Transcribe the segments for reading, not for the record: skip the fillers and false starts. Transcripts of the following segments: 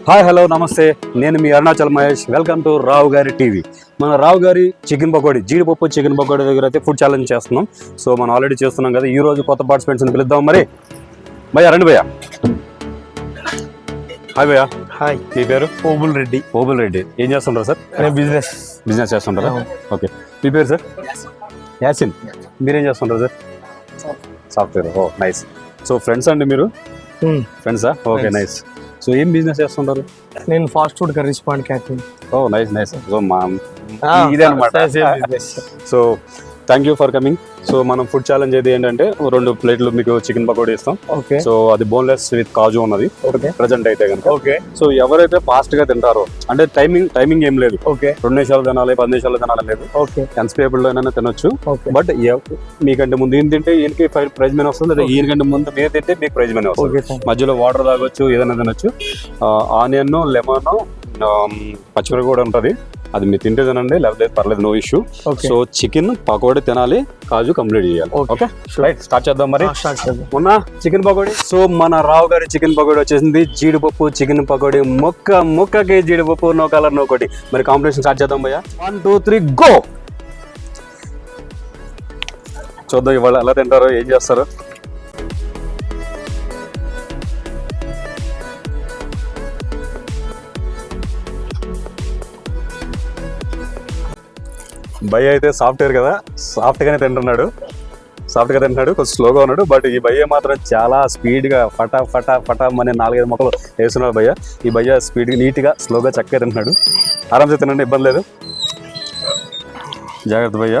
Hi hello నమస్తే, నేను మీ Arunachal Mahesh. Welcome to రావు గారి టీవీ. మన రావు గారి చికెన్ పకోడీ, జీడిపప్పు చికెన్ పకోడీ దగ్గర అయితే ఫుడ్ ఛాలెంజ్ చేస్తున్నాం. సో మనం ఆల్రెడీ చేస్తున్నాం కదా, ఈ రోజు కొత్త పార్టిసిపెంట్స్ని పిలుద్దాం. మరి భయ్యా రండి భయ్యా. హాయ్ భయ్యా. హాయ్, మీ పేరు? ఓబుల్ రెడ్డి. ఓబుల్ రెడ్డి. ఏం చేస్తుంటారు సార్? బిజినెస్ చేస్తుంటారా? ఓకే. మీ పేరు సార్? యాసిన్. మీరేం చేస్తుంటారు sir? Software. Oh nice. So friends అండి మీరు? ఫ్రెండ్సా? Okay nice. సో ఏం బిజినెస్ చేస్తుంటారు? నేను fast food curries point catering. Oh nice nice. So మా ఇదే అనమాట. So thank you for coming. So మనం ఫుడ్ ఛాలెంజ్ అయితే ఏంటంటే 2 ప్లేట్లు మీకు చికెన్ పకోడీ ఇస్తాం. ఓకే. సో అది బోన్లెస్ విత్ కాజు ఉన్నది ప్రజెంట్ అయితే కనుక. ఓకే. సో ఎవరైతే ఫాస్ట్ గా తింటారో, అంటే టైమింగ్ ఏం లేదు. ఓకే. 2 నిమిషాలు తినాలి, 10 నిమిషాలు తినాలి లేదు. ఓకే. ఎంతసేపుల్ లో అయినా తినొచ్చు. ఓకే. బట్ మీకంటే ముందు ఈయన తింటే ఈయనకి ప్రైజ్ మనీ వస్తుంది, లేదా ఈయనకంటే ముందు మీరు తింటే మీకు ప్రైజ్ మనీ వస్తుంది. మధ్యలో వాటర్ తాగొచ్చు, ఏదైనా తినొచ్చు. ఆనియన్, లెమన్, పచ్చిమిరపకాయ కూడా ఉంటుంది. అది మీరు తింటే తినండి, లేకపోతే పర్లేదు, no issue. So chicken pakodi తినాలి, కాజు కంప్లీట్ చేయాలి. ఓకే రైట్, స్టార్ట్ చేద్దాం. మరి ఉన్న చికెన్ పకోడీ. సో మన రావు గారి చికెన్ పకోడీ వచ్చేసింది. జీడిపప్పు చికెన్ పకోడీ, ముక్కకి జీడిపప్పు, నో కలర్ నో కోటి. మరి కాంపిటీషన్ స్టార్ట్ చేద్దాం భయ్యా. 1 2 3 గో. చూద్దాం ఇవాళ ఎలా తింటారో, ఏం చేస్తారో. భయ్య అయితే సాఫ్ట్వేర్ కదా, సాఫ్ట్గానే తింటున్నాడు. కొంచెం స్లోగా ఉన్నాడు. బట్ ఈ భయ్య మాత్రం చాలా స్పీడ్గా ఫటా అని 4-5 మొక్కలు వేస్తున్నాడు భయ్య. ఈ భయ్య స్పీడ్గా, నీట్గా, స్లోగా చక్కగా తింటున్నాడు. ఆరామ్సే తినండి, ఇబ్బంది లేదు. జాగ్రత్త భయ్య,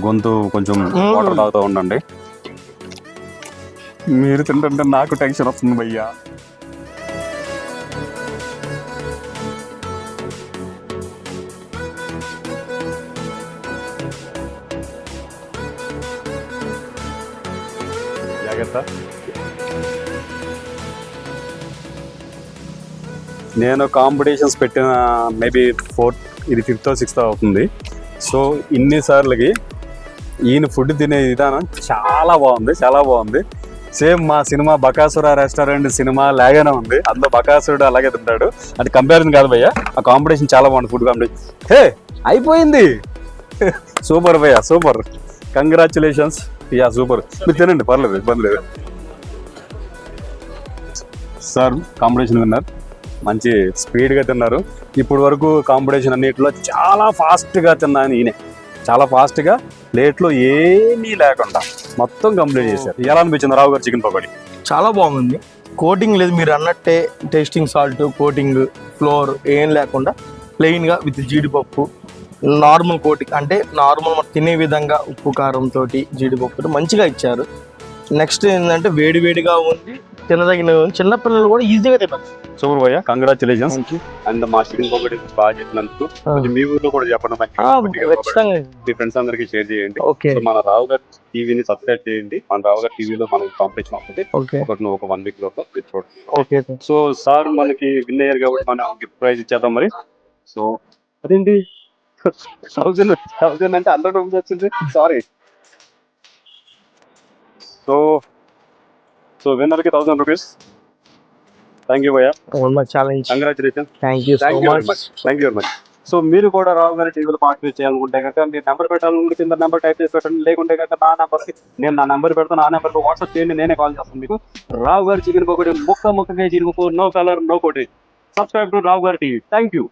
గొంతు కొంచెం వాటర్ తాగుతూ ఉండండి. మీరు తింటుంటే నాకు టెన్షన్ వస్తుంది భయ్య. నేను కాంపిటీషన్స్ పెట్టిన మేబీ 5th or 6th అవుతుంది. సో ఇన్నిసార్లకి ఈయన ఫుడ్ తినే విధానం చాలా బాగుంది. సేమ్ మా సినిమా బకాసుర రెస్టారెంట్ సినిమా లాగానే ఉంది. అందులో బకాసురుడు అలాగే తింటాడు. అది కంపారిజన్ కాదు భయ్య, ఆ కాంపిటీషన్ చాలా బాగుంది. ఫుడ్ కాంపిటీషన్ హే అయిపోయింది. సూపర్ భయ్య, సూపర్. కంగ్రాచులేషన్స్. Yeah super. మీరు తినండి, పర్లేదు, ఇబ్బంది లేదు. Sir competition winner. మంచి స్పీడ్గా తిన్నారు. ఇప్పుడు వరకు కాంపిటీషన్ అన్నిటిలో చాలా ఫాస్ట్గా తిన్నాను. ఈయనే చాలా ఫాస్ట్గా ప్లేట్లో ఏమీ లేకుండా మొత్తం కంప్లీట్ చేశారు. ఎలా అనిపించింది రావు గారు చికెన్ పకోడీ? చాలా బాగుంది. కోటింగ్ లేదు, మీరు అన్నట్టే టేస్టింగ్ సాల్ట్, కోటింగ్, ఫ్లోర్ ఏం లేకుండా ప్లెయిన్గా విత్ జీడిపప్పు, నార్మల్ కోటింగ్, అంటే నార్మల్ మనం తినే విధంగా ఉప్పు కారంతో జీడిపప్పు మంచిగా ఇచ్చారు. నెక్స్ట్ ఏంటంటే వేడిగా ఉంది, తినదగిన, చిన్నపిల్లలు కూడా ఈజీగా తిన్నారు. సూపర్ భయ్య, కంగ్రాచులేషన్స్. అండ్ మా చికెన్ పకోడీ బాగా చెప్పినందుకు మీ ఊర్లో కూడా చెప్పండి, మీ ఫ్రెండ్స్ అందరికి షేర్ చేయండి. మన రావు గారి టీవీని సబ్స్క్రైబ్ చేయండి. మన రావు గారి టీవీలో మనం కాంపిటీషన్ అవుతుంది ఒక 1 week లోపు చూడండి. సో సార్ మనకి విన్ అయ్యారు కాబట్టి మనం గిఫ్ట్ ప్రైజ్ ఇచ్చేద్దాం. మరి సో అదేంటి 1000 అంటే 100 రూపీస్ వచ్చింది, సారీ. సో విన్నర్కి 1000 రూపీస్. థ్యాంక్ యూ భయ్యా, congratulation. Thank you very much. So మీరు కూడా రావు గారి టీవీలో పార్టిసిపేట్ చేయాలనుకుంటే కనుక మీరు నెంబర్ పెట్టాలనుకుంటే కింద నెంబర్ టైప్ చేసి పెట్టండి. లేకుంటే కనుక నా నెంబర్కి నేను నా నెంబర్ పెడతాను, ఆ నెంబర్కి వాట్సాప్ చేయండి, నేనే కాల్ చేస్తాను మీకు. రావు గారి చికెన్ పకోడీ, ముక్కకి జీడిపప్పు, నో కలర్ నో కోటి. సబ్స్క్రైబ్ టు రావు గారి టీవీ. Thank you.